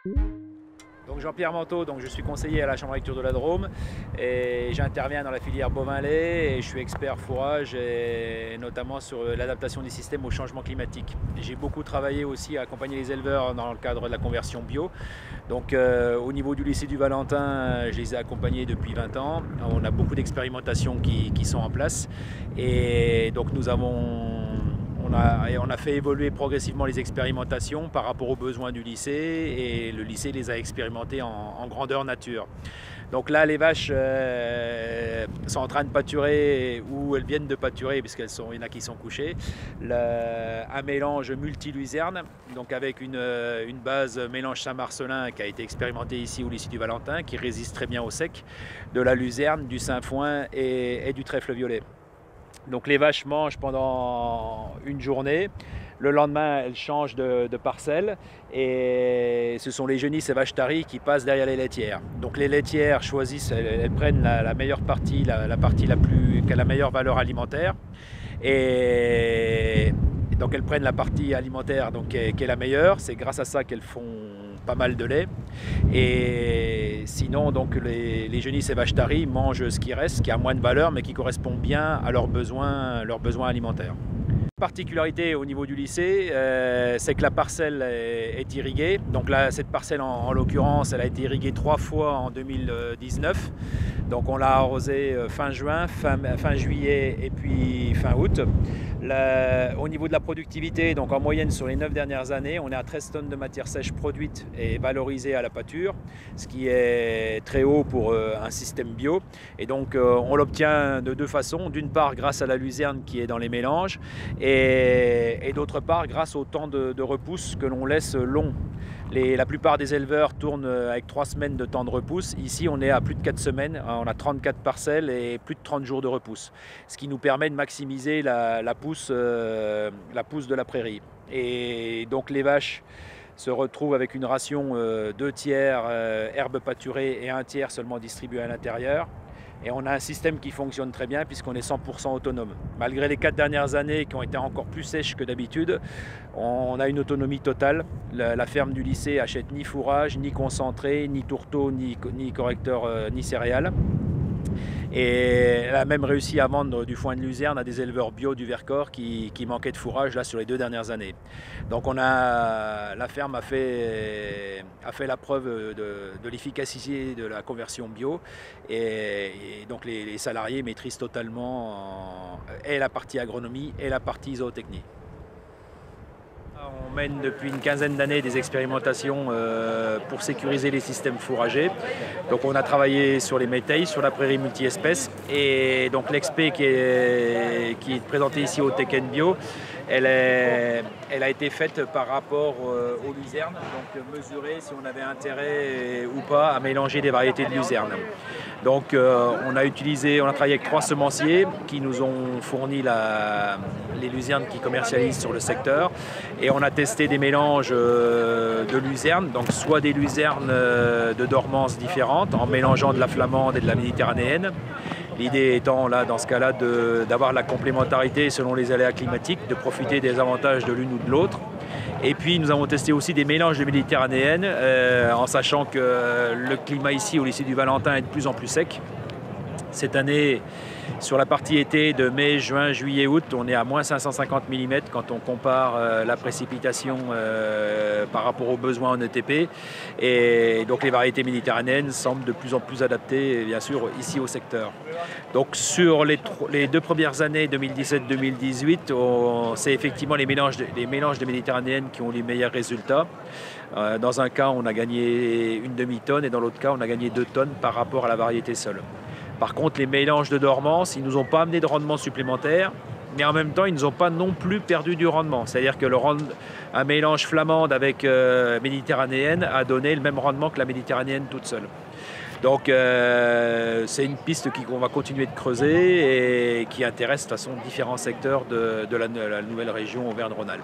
Donc Jean-Pierre Manteau, donc je suis conseiller à la Chambre d'agriculture de la Drôme et j'interviens dans la filière bovin-lait et je suis expert fourrage et notamment sur l'adaptation des systèmes au changement climatique. J'ai beaucoup travaillé aussi à accompagner les éleveurs dans le cadre de la conversion bio. Donc au niveau du lycée du Valentin, je les ai accompagnés depuis 20 ans. On a beaucoup d'expérimentations qui sont en place et donc on a fait évoluer progressivement les expérimentations par rapport aux besoins du lycée et le lycée les a expérimentées en grandeur nature. Donc là, les vaches sont en train de pâturer ou elles viennent de pâturer puisqu'il y en a qui sont couchées. Un mélange multi-luzerne, donc avec une base mélange Saint-Marcelin qui a été expérimenté ici au lycée du Valentin, qui résiste très bien au sec, de la luzerne, du sainfoin et du trèfle violet. Donc les vaches mangent pendant une journée. Le lendemain, elles changent de parcelle et ce sont les genisses et vaches taries qui passent derrière les laitières. Donc les laitières choisissent, elles prennent la meilleure partie, la partie qui a la meilleure valeur alimentaire. Et donc elles prennent la partie alimentaire qui est la meilleure. C'est grâce à ça qu'elles font pas mal de lait. Et sinon, donc les genisses et vaches taries mangent ce qui reste, qui a moins de valeur, mais qui correspond bien à leurs besoins alimentaires. La particularité au niveau du lycée, c'est que la parcelle est irriguée. Donc là, cette parcelle, en l'occurrence, elle a été irriguée 3 fois en 2019. Donc on l'a arrosée fin juin, fin juillet et puis fin août. Au niveau de la productivité, donc en moyenne sur les 9 dernières années, on est à 13 tonnes de matière sèche produite et valorisée à la pâture, ce qui est très haut pour un système bio. Et donc on l'obtient de deux façons. D'une part grâce à la luzerne qui est dans les mélanges et d'autre part grâce au temps de repousse que l'on laisse long. La plupart des éleveurs tournent avec 3 semaines de temps de repousse. Ici, on est à plus de 4 semaines. On a 34 parcelles et plus de 30 jours de repousse. Ce qui nous permet de maximiser la pousse de la prairie. Et donc les vaches se retrouvent avec une ration 2 tiers herbe pâturée et 1 tiers seulement distribué à l'intérieur. Et on a un système qui fonctionne très bien puisqu'on est 100% autonome. Malgré les 4 dernières années qui ont été encore plus sèches que d'habitude, on a une autonomie totale. La ferme du lycée achète ni fourrage, ni concentré, ni tourteau, ni correcteur, ni céréales. Et elle a même réussi à vendre du foin de luzerne à des éleveurs bio du Vercors qui manquaient de fourrage là, sur les 2 dernières années. Donc la ferme a fait la preuve de l'efficacité de la conversion bio et donc les salariés maîtrisent totalement et la partie agronomie et la partie zootechnie. On mène depuis une quinzaine d'années des expérimentations pour sécuriser les systèmes fourragers. Donc on a travaillé sur les métailles, sur la prairie multi-espèces et donc l'expé qui est présenté ici au Tech Bio, elle a été faite par rapport aux luzernes, donc mesurer si on avait intérêt ou pas à mélanger des variétés de luzerne. Donc on a travaillé avec 3 semenciers qui nous ont fourni les luzernes qu'ils commercialisent sur le secteur et on a testé des mélanges de luzerne, donc soit des luzernes de dormance différentes en mélangeant de la flamande et de la méditerranéenne. L'idée étant là, dans ce cas-là, d'avoir la complémentarité selon les aléas climatiques, de profiter des avantages de l'une ou de l'autre. Et puis nous avons testé aussi des mélanges de méditerranéennes, en sachant que le climat ici au lycée du Valentin est de plus en plus sec. Cette année, sur la partie été de mai, juin, juillet, août, on est à moins 550 mm quand on compare la précipitation par rapport aux besoins en ETP. Et donc les variétés méditerranéennes semblent de plus en plus adaptées, bien sûr, ici au secteur. Donc sur les 2 premières années, 2017-2018, c'est effectivement les mélanges de méditerranéennes qui ont les meilleurs résultats. Dans un cas, on a gagné une demi-tonne et dans l'autre cas, on a gagné 2 tonnes par rapport à la variété seule. Par contre, les mélanges de dormance, ils ne nous ont pas amené de rendement supplémentaire, mais en même temps, ils ne nous ont pas non plus perdu du rendement. C'est-à-dire que un mélange flamande avec méditerranéenne a donné le même rendement que la méditerranéenne toute seule. Donc c'est une piste qu'on va continuer de creuser et qui intéresse de toute façon différents secteurs de la nouvelle région Auvergne-Rhône-Alpes.